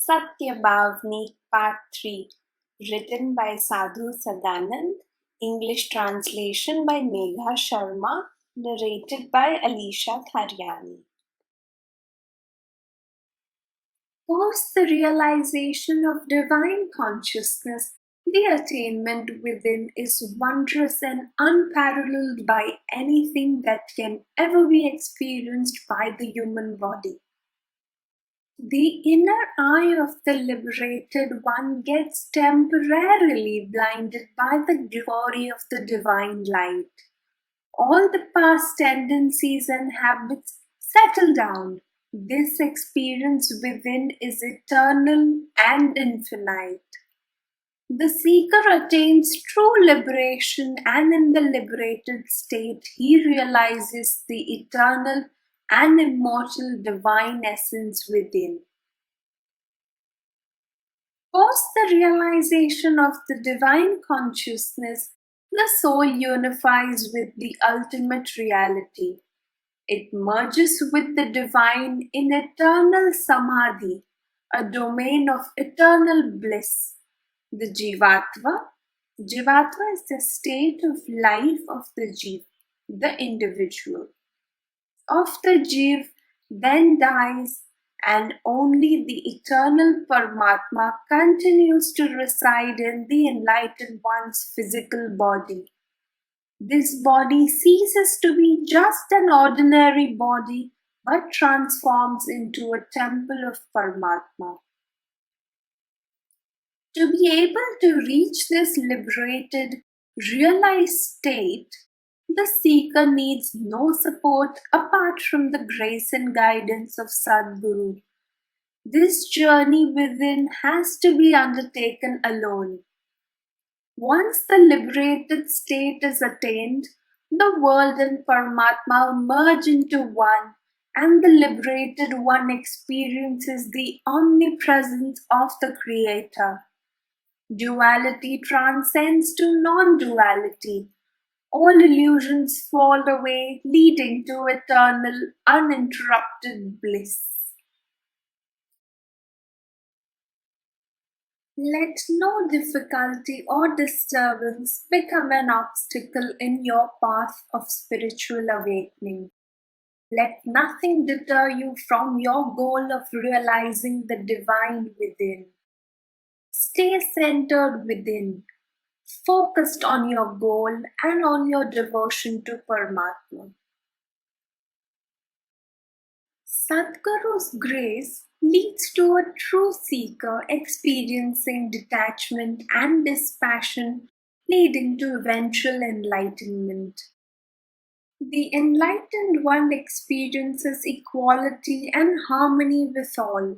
Satya Bhaavni Part 3, written by Sadhu Sadanand, English translation by Megha Sharma, narrated by Alisha Tharyani. Post the realization of divine consciousness, the attainment within is wondrous and unparalleled by anything that can ever be experienced by the human body. The inner eye of the liberated one gets temporarily blinded by the glory of the divine light. All the past tendencies and habits settle down. This experience within is eternal and infinite. The seeker attains true liberation, and in the liberated state, he realizes the eternal and immortal divine essence within. Post the realization of the divine consciousness, the soul unifies with the ultimate reality. It merges with the divine in eternal samadhi, a domain of eternal bliss. The Jivatva is the state of life of the Jiv, the individual. Of the Jiv then dies, and only the eternal Paramatma continues to reside in the enlightened one's physical body. This body ceases to be just an ordinary body but transforms into a temple of Paramatma. To be able to reach this liberated, realized state, the seeker needs no support apart from the grace and guidance of Sadguru. This journey within has to be undertaken alone. Once the liberated state is attained, the world and Paramatma merge into one, and the liberated one experiences the omnipresence of the Creator. Duality transcends to non-duality. All illusions fall away, leading to eternal, uninterrupted bliss. Let no difficulty or disturbance become an obstacle in your path of spiritual awakening. Let nothing deter you from your goal of realizing the divine within. Stay centered within, focused on your goal and on your devotion to Paramatma. Sadhguru's grace leads to a true seeker experiencing detachment and dispassion, leading to eventual enlightenment. The enlightened one experiences equality and harmony with all.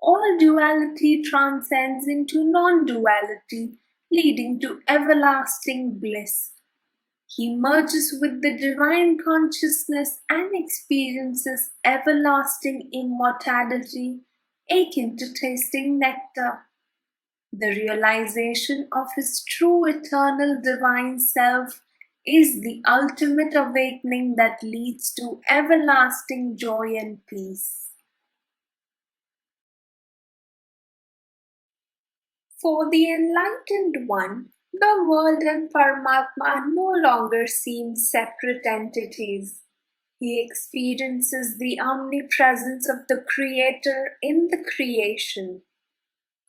All duality transcends into non-duality, leading to everlasting bliss. He merges with the divine consciousness and experiences everlasting immortality, akin to tasting nectar. The realization of his true eternal divine self is the ultimate awakening that leads to everlasting joy and peace. For the enlightened one, the world and Paramatma no longer seem separate entities. He experiences the omnipresence of the Creator in the creation.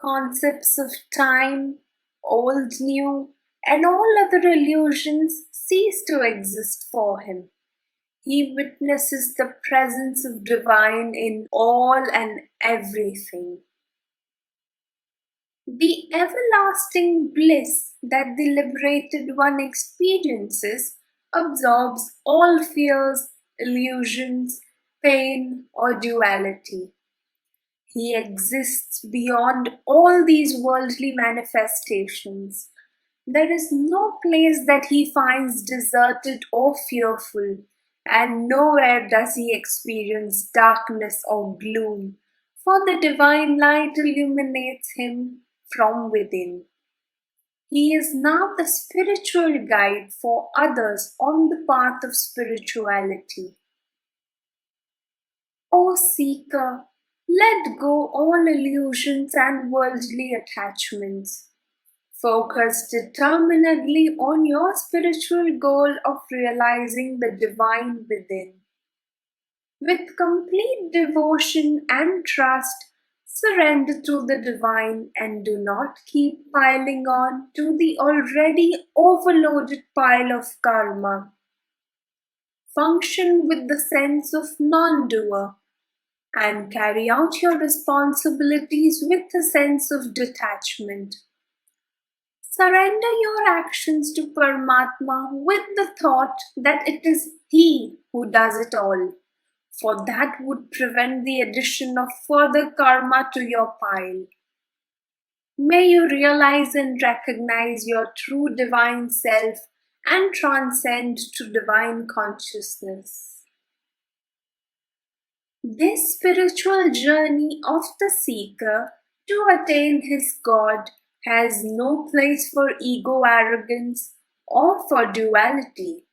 Concepts of time, old, new, and all other illusions cease to exist for him. He witnesses the presence of divine in all and everything. The everlasting bliss that the liberated one experiences absorbs all fears, illusions, pain, or duality. He exists beyond all these worldly manifestations. There is no place that he finds deserted or fearful, and nowhere does he experience darkness or gloom, for the divine light illuminates him from within. He is now the spiritual guide for others on the path of spirituality. O seeker, Let go all illusions and worldly attachments. Focus determinedly on your spiritual goal of realizing the divine within. With complete devotion and trust, surrender to the divine and do not keep piling on to the already overloaded pile of karma. Function with the sense of non doer and carry out your responsibilities with a sense of detachment. Surrender your actions to Paramatma with the thought that it is He who does it all, for that would prevent the addition of further karma to your pile. May you realize and recognize your true divine self and transcend to divine consciousness. This spiritual journey of the seeker to attain his God has no place for ego arrogance or for duality.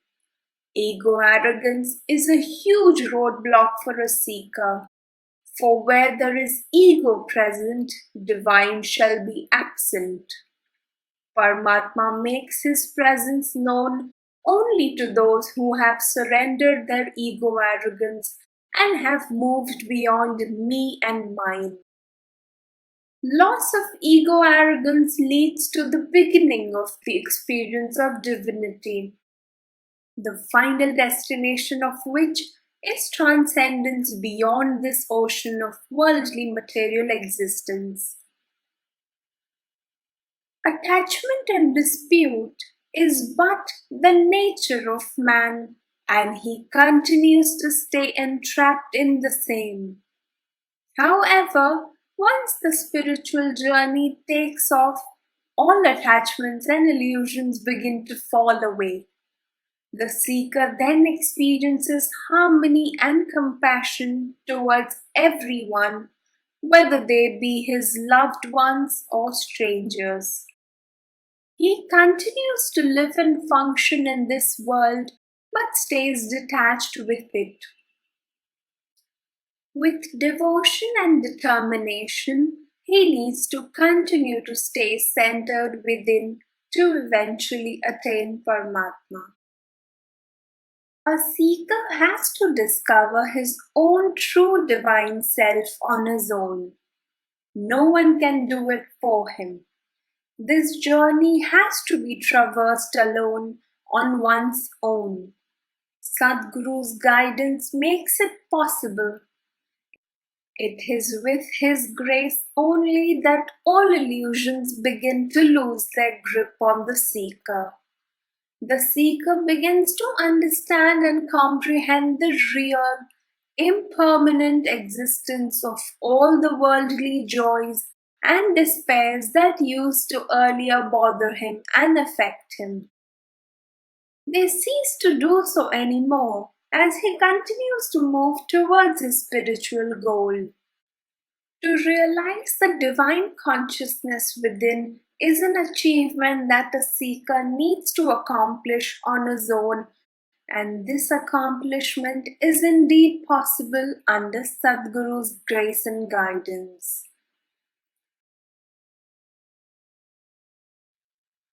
Ego arrogance is a huge roadblock for a seeker, for where there is ego present, divine shall be absent. Paramatma makes his presence known only to those who have surrendered their ego arrogance and have moved beyond me and mine. Loss of ego arrogance leads to the beginning of the experience of divinity, the final destination of which is transcendence beyond this ocean of worldly material existence. Attachment and dispute is but the nature of man, and he continues to stay entrapped in the same. However, once the spiritual journey takes off, all attachments and illusions begin to fall away. The seeker then experiences harmony and compassion towards everyone, whether they be his loved ones or strangers. He continues to live and function in this world but stays detached with it. With devotion and determination, he needs to continue to stay centered within to eventually attain Paramatma. A seeker has to discover his own true divine self on his own. No one can do it for him. This journey has to be traversed alone on one's own. Sadhguru's guidance makes it possible. It is with his grace only that all illusions begin to lose their grip on the seeker. The seeker begins to understand and comprehend the real, impermanent existence of all the worldly joys and despairs that used to earlier bother him and affect him. They cease to do so anymore as he continues to move towards his spiritual goal. To realize the divine consciousness within is an achievement that a seeker needs to accomplish on his own, and this accomplishment is indeed possible under Sadhguru's grace and guidance.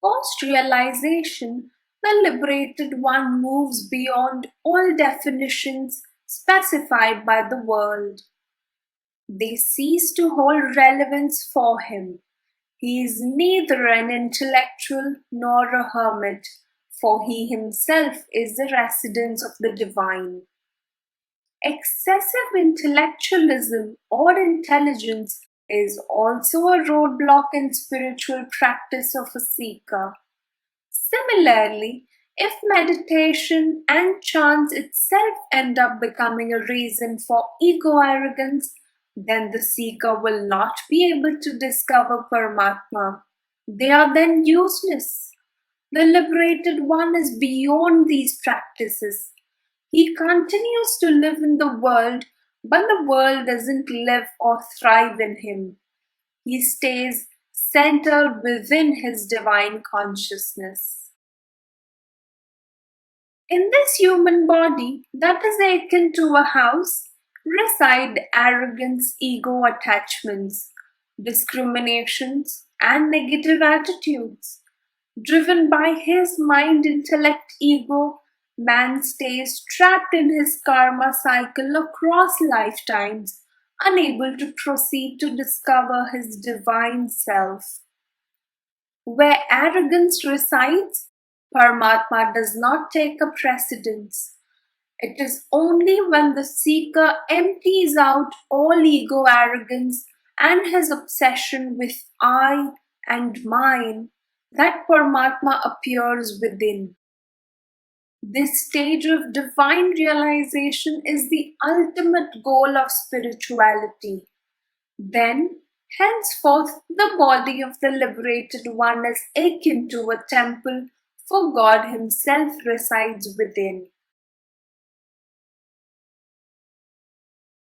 Post realization, the liberated one moves beyond all definitions specified by the world. They cease to hold relevance for him. He is neither an intellectual nor a hermit, for he himself is the residence of the divine. Excessive intellectualism or intelligence is also a roadblock in spiritual practice of a seeker. Similarly, if meditation and chance itself end up becoming a reason for ego arrogance, then the seeker will not be able to discover Paramatma. They are then useless. The liberated one is beyond these practices. He continues to live in the world, but the world doesn't live or thrive in him. He stays centered within his divine consciousness. In this human body that is akin to a house, reside arrogance, ego attachments, discriminations, and negative attitudes. Driven by his mind, intellect, ego, man stays trapped in his karma cycle across lifetimes, unable to proceed to discover his divine self. Where arrogance resides, Paramatma does not take a precedence. It is only when the seeker empties out all ego arrogance and his obsession with I and mine that Paramatma appears within. This stage of divine realization is the ultimate goal of spirituality. Then, henceforth, the body of the liberated one is akin to a temple, for God Himself resides within.